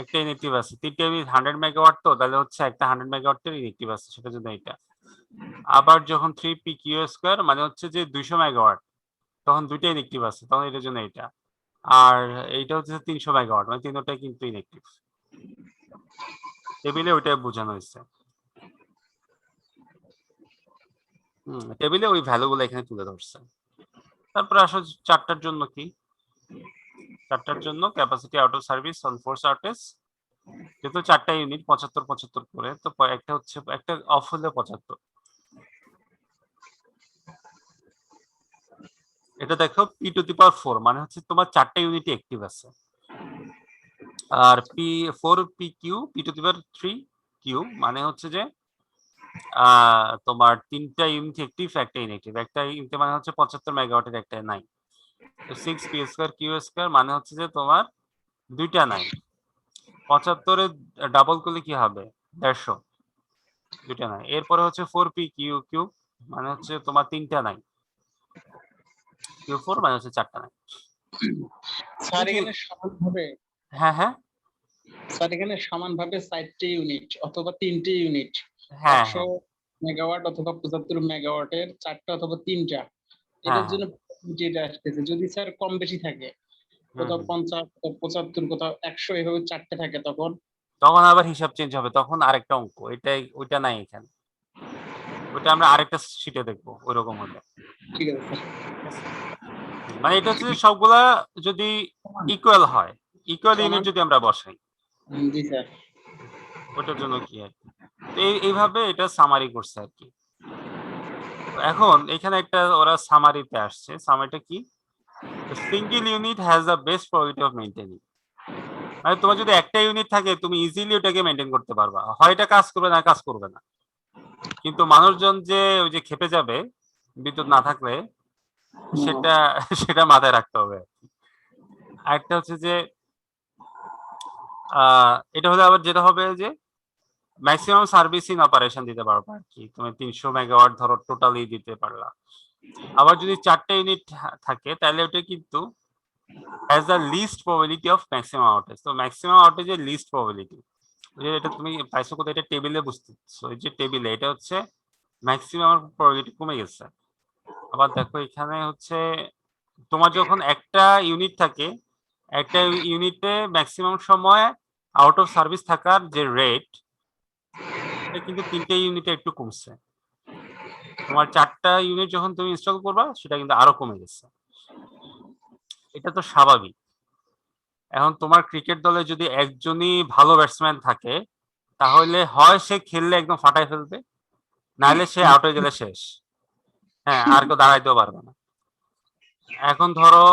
একটা ইনঅ্যাক্টিভ আছে। তিনটা ইউনিট 100 মেগাওয়াট, তো তাহলে হচ্ছে একটা 100 মেগাওয়াটের ইনঅ্যাক্টিভ আছে, সেটার জন্য এটা। আবার যখন 3 পি কিউ স্কয়ার মানে হচ্ছে যে 200 মেগাওয়াট, তখন দুইটা ইনঅ্যাক্টিভ আছে, তখন এটার জন্য এটা। আর এইটা হচ্ছে 300 মেগাওয়াট, মানে তিনটাই কিন্তু ইনঅ্যাক্টিভ। টেবিলে ওইটাই বোঝানো হয়েছে। টেবিলে ওই ভ্যালুগুলো এখানে তুলে ধরছে। তারপরে আসো চারটার জন্য কি, চারটার জন্য capacity out of service on force outage, যেহেতু চারটা ইউনিট 75 করে, তো একটা হচ্ছে একটা অফ হলে 75। এটা দেখো পি টু দি পাওয়ার 4 মানে হচ্ছে তোমার চারটা ইউনিট অ্যাক্টিভ আছে, আর p 4 p q p to the power 3 q মানে হচ্ছে যে তোমার তিনটা ইউনিট অ্যাক্টিভ, একটা ইনঅ্যাক্টিভ। একটা ইউনিট মানে হচ্ছে 75 মেগাওয়াটের, একটা নাই। তো 6 পি স্কয়ার কিউ স্কয়ার মানে হচ্ছে যে তোমার দুইটা নাই। 75 ডাবল করলে কি হবে, 150, দুইটা নাই। এরপরে হচ্ছে 4 পি কিউ কিউ মানে হচ্ছে তোমার তিনটা নাই, কিউ 4 মানে হচ্ছে চারটা নাই। স্যার এখানে সমানভাবে, হ্যাঁ হ্যাঁ স্যার এখানে সমানভাবে 4টে ইউনিট অথবা 3টে ইউনিট, হ্যাঁ 100 মেগাওয়াট অথবা 75 মেগাওয়াটের 4টা অথবা 3টা, হ্যাঁ এটার জন্য যেটা আসতেছে। যদি স্যার কম বেশি থাকে, কোথাও 50, কোথাও 75, কোথাও 100, এভাবে 4টে থাকে, তখন তখন আবার হিসাব চেঞ্জ হবে, তখন আরেকটা অঙ্ক, এটাই ওইটা নাই এখানে, ওইটা আমরা আরেকটা শীটে দেখবো ওইরকম হলে। ঠিক আছে স্যার। মানে এটা হচ্ছে যে সবগুলা যদি ইকুয়াল হয়, ইকুয়াল সমান। ইউনিট যদি আমরা বসাই, জি স্যার। ওটার জন্য কি আর কি। তো এইভাবে এটা সামারি করছে আর কি। এখন এখানে একটা ওরা সামারিতে আসছে, সামারিটা কি, single unit has the best probability of maintaining. মানে তোমার যদি একটা ইউনিট থাকে, তুমি ইজিলি ওটাকে মেইনটেইন করতে পারবা, হয় এটা কাজ করবে না, কাজ করবে না। কিন্তু মানুষজন যে ওই যে খেপে যাবে বিদ্যুৎ না থাকলে, সেটা সেটা মাথায় রাখতে হবে। আরেকটা হচ্ছে যে এটা হলে আবার যেটা হবে যে ম্যাক্সিমাম সার্ভিস ইন অপারেশন দিতে পারবা আর কি, তুমি 300 মেগাওয়াট ধরো টোটালি দিতে পারলা। আবার যদি চারটা ইউনিট থাকে, তাহলে ওটা কিন্তু has the least probability of maximum outage. তো ম্যাক্সিমাম আউটেজের লিস্ট প্রবাবিলিটি, এটা তুমি পাইছো কোথায়, এটা টেবিলে বুঝতেছো, এই যে টেবিলে এটা হচ্ছে ম্যাক্সিমাম প্রবাবিলিটি কমে গেছে। আবার দেখো এখানে হচ্ছে তোমার যখন একটা ইউনিট থাকে, একটা ইউনিটে ম্যাক্সিমাম সময় আউট অফ সার্ভিস থাকার যে রেট, এটা কিন্তু 3টে ইউনিটে একটু কমছে। তোমার 4টা ইউনিট যখন তুমি ইনস্টল করবা, সেটা কিন্তু আরো কমে গেছে। এটা তো স্বাভাবিক। এখন তোমার ক্রিকেট দলে যদি একজনই ভালো ব্যাটসম্যান থাকে, তাহলে হয় সে খেললে একদম ফাটায় ফেলবে, নাহলে সে আউট হয়ে গেলে শেষ। হ্যাঁ, আর কেউ দাঁড়াইতেও পারবে না। এখন ধরো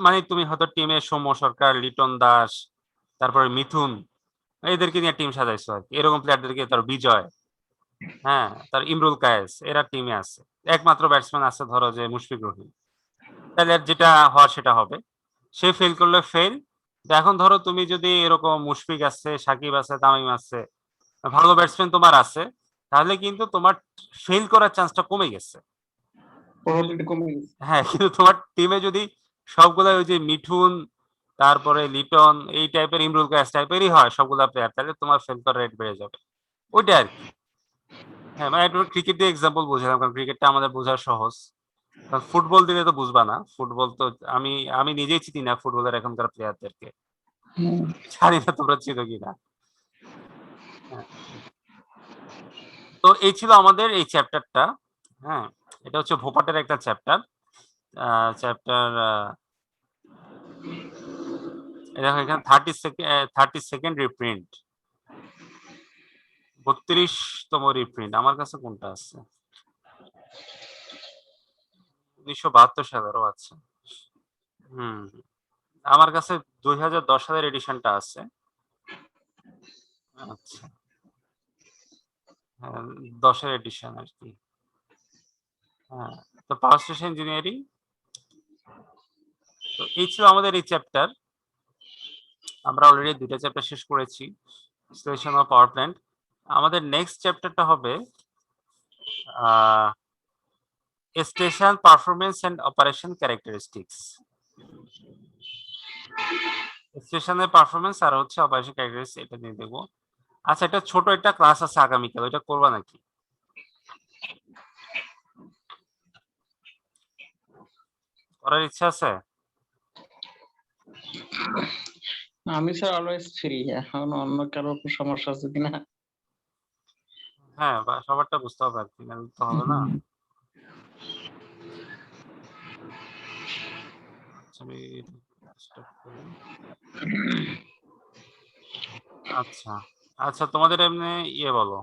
মানে তুমি হয়তো টিমে সৌম্য সরকার, লিটন দাস, তারপরে মিথুন, এদেরকে নিয়ে টিম সাজাইছো আর কি, এরকম প্লেয়ারদেরকে, তার বিজয়, হ্যাঁ, তার ইমরুল কায়েস, এরা টিমে আছে। একমাত্র ব্যাটসম্যান আছে ধরো যে মুশফিক রহিম, তাহলে যেটা হওয়ার সেটা হবে, সে ফেল করলে ফেল। এখন ধরো তুমি যদি এরকম মুশফিক আছে, সাকিব আছে, তামিম আছে, ভালো ব্যাটসম্যান তোমার আছে, তাহলে কিন্তু তোমার ফেল করার চান্সটা কমে গেছে। প্রবাবিলিটি কমে গেছে। হ্যাঁ, কিন্তু তোমার টিমে যদি সবগুলা ওই যে মিঠুন, তারপরে লিটন, এই টাইপের, ইমরুল কায়েস টাইপেরই হয় সবগুলা প্লেয়ার, তাহলে তোমার ফেল করার রেট বেড়ে যাবে। ওইটা আর কি। হ্যাঁ, মানে একটু ক্রিকেট দিয়ে এক্সাম্পল বুঝলাম, কারণ ক্রিকেটটা আমাদের বোঝা সহজ। কারণ ফুটবল দিলে তো বুঝবা না, ফুটবল তো আমি আমি নিজেই চিনি না ফুটবলের এখনকার প্লেয়ারদেরকে, জানি না তোমরা চিনো কিনা। হ্যাঁ। তো এই ছিল আমাদের এই চ্যাপ্টারটা। হ্যাঁ, এটা হচ্ছে ভোপাটের একটা চ্যাপ্টার, চ্যাপ্টার দেখো এখানে 32nd রিপ্রিন্ট, 32তম রিপ্রিন্ট। আমার কাছে কোনটা আছে, 1972 সালেরও আছে। হুম, আমার কাছে 2010 সালের এডিশনটা আছে। আচ্ছা, হ্যাঁ, 10 এর এডিশন আর কি। হ্যাঁ, তো পাওয়ার স্টেশন ইঞ্জিনিয়ারিং। তো এই ছিল আমাদের এই চ্যাপ্টার। আমরা অলরেডি 2টা চ্যাপ্টার শেষ করেছি, স্টেশন অফ পাওয়ার প্ল্যান্ট। আমাদের নেক্সট চ্যাপ্টারটা হবে station performance and operation characteristics. স্টেশনের পারফরমেন্স আর হচ্ছে অপারেশন ক্যারেক্টারিস্টিক্স, এটা নিয়ে দেখবো। আচ্ছা, এটা ছোট একটা ক্লাস আছে আগামীকাল, ওইটা করবা নাকি? করার ইচ্ছা আছে? আমি স্যার অলওয়েজ ফ্রি, এখন অন্য কারো কোনো সমস্যা আছে কিনা। হ্যাঁ, বা সবারটা বুঝতে হবে আর কি, নাহলে তো হবে না। আচ্ছা, আমি stop করি। আচ্ছা আচ্ছা, তোমাদের এমনি ইয়ে বলো,